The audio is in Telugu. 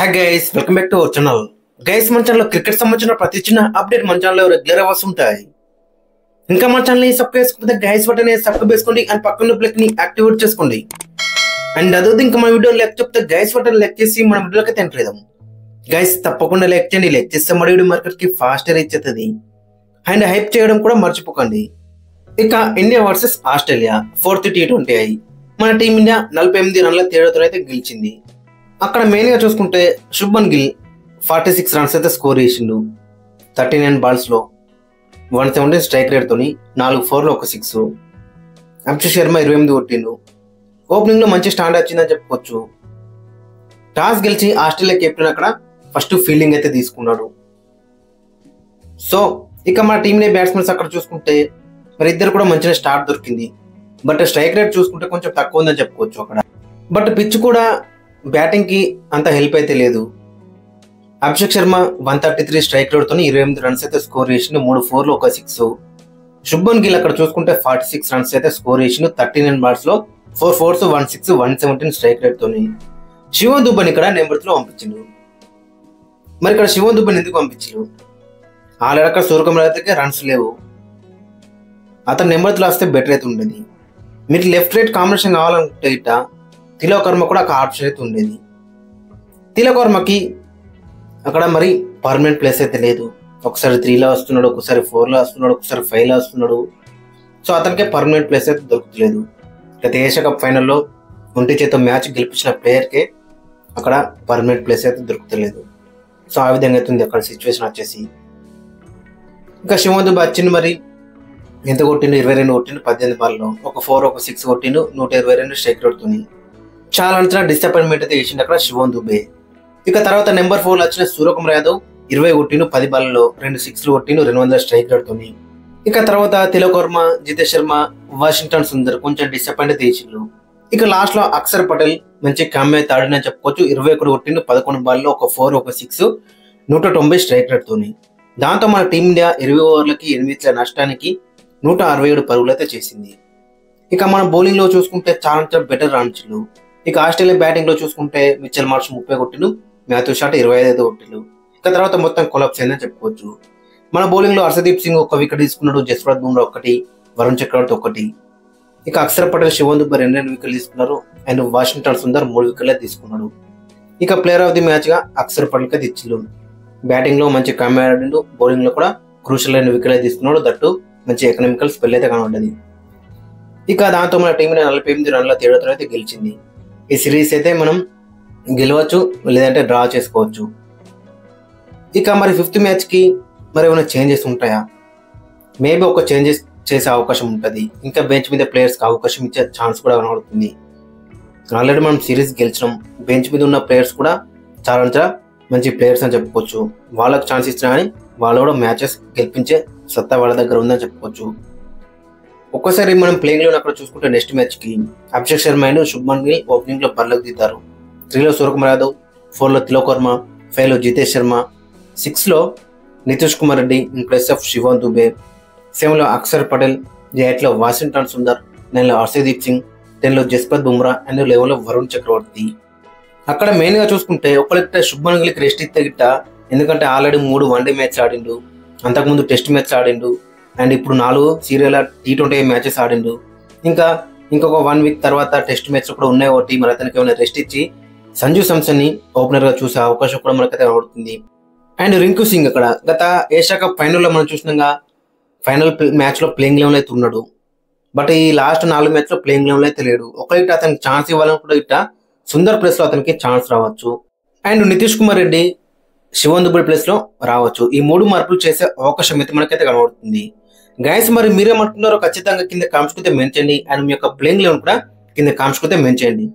Hi guys, welcome back to our channel. Guys, మన ఛానల్లో క్రికెట్ సంబంధించిన ప్రతి చిన్న అప్డేట్ మన ఛానల్లో రెగ్యులర్ అవర్స్ ఉంటాయి. ఇంకా మన ఛానల్ని సబ్స్క్రైబ్ చేసుకుంటే గైస్ బటన్ సబ్స్క్రైబ్ చేసుకోండి అండ్ పక్కన బ్లెక్ ని యాక్టివేట్ చేసుకోండి. అండ్ అదే ఇంకా మన వీడియో లైక్ చెప్తే గైస్ బటన్ లైక్ చేసి మన వీడియోకి ఎంటర్ అవుదాం. గైస్ తప్పకుండా లైక్ చేయండి. లైక్ చేస్తే మన వీడియో మార్కెట్ కి ఫాస్ట్ రీచ్ అవుతుంది. అండ్ హైప్ చేయడం కూడా మర్చిపోకండి. ఇక India versus Australia 4th T20 అయ్యి మన టీమిండియా 48 రన్ల తేడాతో అయితే గెలిచింది. అక్కడ మెయిన్ గా చూసుకుంటే శుభ్మన్ గిల్ 46 రన్స్ అయితే స్కోర్ చేసిండు. 39 బాల్స్ లో 170 స్ట్రైక్ రేట్ తోని 4 4 1 6. అభిషేక్ శర్మ 28 కొట్టిండు. ఓపెనింగ్ లో మంచి స్టాండ్ వచ్చిందని చెప్పుకోవచ్చు. టాస్ గెలిచి ఆస్ట్రేలియా కెప్టెన్ అక్కడ ఫస్ట్ ఫీల్డింగ్ అయితే తీసుకున్నాడు. సో ఇక మన టీంలో బ్యాట్స్మెన్స్ అక్కడ చూసుకుంటే మరి ఇద్దరు కూడా మంచిగా స్టార్ట్ దొరికింది. బట్ స్ట్రైక్ రేట్ చూసుకుంటే కొంచెం తక్కువ ఉందని చెప్పుకోవచ్చు అక్కడ. బట్ పిచ్ కూడా బ్యాటింగ్ కి అంత హెల్ప్ అయితే లేదు. అభిషేక్ శర్మ 133 స్ట్రైక్ రేట్ తోని 28 రన్స్ అయితే స్కోర్ చేసిండు. 3 4 1 6. శుభ్మన్ గిల్ అక్కడ చూసుకుంటే 46 రన్స్ అయితే స్కోర్ చేసిండు. 39 బాల్స్ లో 4 4 1 6 117 స్ట్రైక్ రేట్ తోని. శివన్ దుబన్ ఇక్కడ నెంబర్ లో పంపించిండు. మరి ఇక్కడ శివన్ దుబన్ ఎందుకు పంపించారు? ఆల్రెడీ అక్కడ సూర్యకుమార్ అయితే రన్స్ లేవు. అతను నెంబర్ లో వస్తే బెటర్ అయితే ఉండేది. మీకు లెఫ్ట్ రైట్ కాంబినేషన్ కావాలనుకుంటే ఇట్ట తిలక్ వర్మ కూడా ఒక ఆప్షన్ అయితే ఉండేది. తిలక్ వర్మకి అక్కడ మరి పర్మనెంట్ ప్లేస్ అయితే లేదు. ఒకసారి 3లో వస్తున్నాడు, ఒకసారి 4లో వస్తున్నాడు, ఒకసారి 5లో వస్తున్నాడు. సో అతనికి పర్మనెంట్ ప్లేస్ అయితే దొరుకుతలేదు. గత ఏషియా కప్ ఫైనల్లో ఒంటి చేత మ్యాచ్ గెలిపించిన ప్లేయర్కే అక్కడ పర్మనెంట్ ప్లేస్ అయితే దొరుకుతలేదు. సో ఆ విధంగా అవుతుంది అక్కడ సిచ్యువేషన్ వచ్చేసి. ఇంకా శివన్ దుబే వచ్చింది. మరి ఎంత కొట్టిండు? 22 కొట్టిండు 18 బాల్లో. ఒక 4 1 6 కొట్టిండు. 122 స్ట్రైక్ రేట్తోని. చాలా అంచనా డిసప్పాయింట్మెంట్ అయితే చేసిండు అక్కడ శివన్ దుబే. ఇక తర్వాత నెంబర్ 4 వచ్చిన సూర్యకుమార్ యాదవ్ 20 కొట్టిండు 10 బాల్లో. 2 6 కొట్టిండు 200 స్ట్రైక్ రేట్తోని. ఇక తర్వాత తిలక్ వర్మ, జితేష్ శర్మ, వాషింగ్టన్ సుందర్ కొంచెం డిసప్పాయింట్ అయితే చేసిండు. ఇక లాస్ట్ లో అక్షర్ పటేల్ మంచి కామ్య అయితే ఆడినని చెప్పుకోవచ్చు. 21 కొట్టిండు 11 బాల్లో. ఒక 4 1 6 190 స్ట్రైక్ రేట్తోని. దాంతో మన టీమిండియా 20 ఓవర్లకి 8 నష్టానికి 167 పరుగులు అయితే చేసింది. ఇక మన బౌలింగ్ లో చూసుకుంటే చాలా బెటర్ రాణించు. ఇక ఆస్ట్రేలియా బ్యాటింగ్ లో చూసుకుంటే మిచెల్ మార్ష్ 30 కొట్టిండు, మాథ్యూ షాట్ 25 కొట్టిండు. ఇక తర్వాత మొత్తం కొలాప్స్ అయిందని చెప్పుకోవచ్చు. మన బౌలింగ్ లో హర్షదీప్ సింగ్ 1 వికెట్ తీసుకున్నాడు, జస్ప్రీత్ బుమ్రా 1, వరుణ్ చక్రవర్తి 1. ఇక అక్షర్ పటేల్, శివన్ దుబే 2 వికెట్లు తీసుకున్నారు. అండ్ వాషింగ్టన్ సుందర్ 3 వికెట్లే తీసుకున్నాడు. ఇక ప్లేయర్ ఆఫ్ ది మ్యాచ్ గా అక్షర్ పటేల్ కి ఇచ్చిండు. బ్యాటింగ్ లో మంచి కామ్య ఆడిండు, బౌలింగ్ లో కూడా క్రూషల్ అయిన వికెట్లే తీసుకున్నాడు. దట్టు మంచి ఎకనామికల్ స్పెల్ అయితే కనబడ్డది. ఇక దాంతో మన టీం 48 రన్ల తేడాతో అయితే గెలిచింది. ఈ సిరీస్ అయితే మనం గెలవచ్చు, లేదంటే డ్రా చేసుకోవచ్చు. ఇక మరి 5th మ్యాచ్ కి మరి ఏమైనా చేంజెస్ ఉంటాయా? మేబీ ఒక చేంజెస్ చేసే అవకాశం ఉంటుంది. ఇంకా బెంచ్ మీద ప్లేయర్స్కి అవకాశం ఇచ్చే ఛాన్స్ కూడా కనబడుతుంది. ఆల్రెడీ మనం సిరీస్ గెలిచినాం. బెంచ్ మీద ఉన్న ప్లేయర్స్ కూడా చాలా మంచి ప్లేయర్స్ అని చెప్పుకోవచ్చు. వాళ్ళకు ఛాన్స్ ఇచ్చినా కానీ వాళ్ళు కూడా మ్యాచెస్ గెలిపించే సత్తా వాళ్ళ దగ్గర ఉందని చెప్పుకోవచ్చు. ఒక్కసారి మనం ప్లేయింగ్ లో అక్కడ చూసుకుంటే నెక్స్ట్ మ్యాచ్ కి అభిషేక్ శర్మ అండ్ శుభ్మన్ గిల్ ఓపెనింగ్ లో బరిలోకి దిగుతారు. 3లో సూర్యకుమార్ యాదవ్, 4లో తిలక్ వర్మ, 5లో జితేష్ శర్మ, 6లో Nitish Kumar Reddy in place of Shivam Dube, 7లో అక్షర్ పటేల్, 8లో వాషింగ్టన్ సుందర్, 9లో హర్షదీప్ సింగ్, 10లో జస్ప్రీత్ బుమ్రా అండ్ 11లో వరుణ్ చక్రవర్తి. అక్కడ మెయిన్ గా చూసుకుంటే ఒకరికి శుభ్మన్ గిల్కి రెస్ట్ ఇస్తే గిట్ట, ఎందుకంటే ఆల్రెడీ 3 వన్డే మ్యాచ్ ఆడిండు, అంతకుముందు టెస్ట్ మ్యాచ్ ఆడిండు, అండ్ ఇప్పుడు 4 సీరియల్ T20 మ్యాచెస్ ఆడిండు. ఇంకా ఇంకొక 1 వీక్ తర్వాత టెస్ట్ మ్యాచ్ కూడా ఉన్నాయి ఒకటి. మరి అతనికి ఏమైనా రెస్ట్ ఇచ్చి సంజు శాంసన్ ని ఓపెనర్ గా చూసే అవకాశం కూడా మనకైతే కనబడుతుంది. అండ్ రింకు సింగ్ అక్కడ గత ఏషియా కప్ ఫైనల్లో మనం చూసినాగా ఫైనల్ మ్యాచ్ లో ప్లేయింగ్ లెవెల్ అయితే ఉన్నాడు. బట్ ఈ లాస్ట్ 4 మ్యాచ్ లో ప్లేయింగ్ లెవెల్ అయితే లేడు. ఒకటి అతనికి ఛాన్స్ ఇవ్వాలనుకుంటే ఇట్లా సుందర్ ప్లేస్ లో అతనికి ఛాన్స్ రావచ్చు. అండ్ నితీష్ కుమార్ రెడ్డి శివన్ దుబే ప్లేస్ లో రావచ్చు. ఈ 3 మార్పులు చేసే అవకాశం అయితే మనకైతే కనబడుతుంది. గైస్, మరి మీరేమంటున్నారో ఖచ్చితంగా కింద కామెంట్స్ అయితే మెన్షన్ చేయండి. అండ్ మీ యొక్క ప్లేయింగ్ లెవెల్ కూడా కింద కామెంట్స్ అయితే మెన్షన్ చేయండి.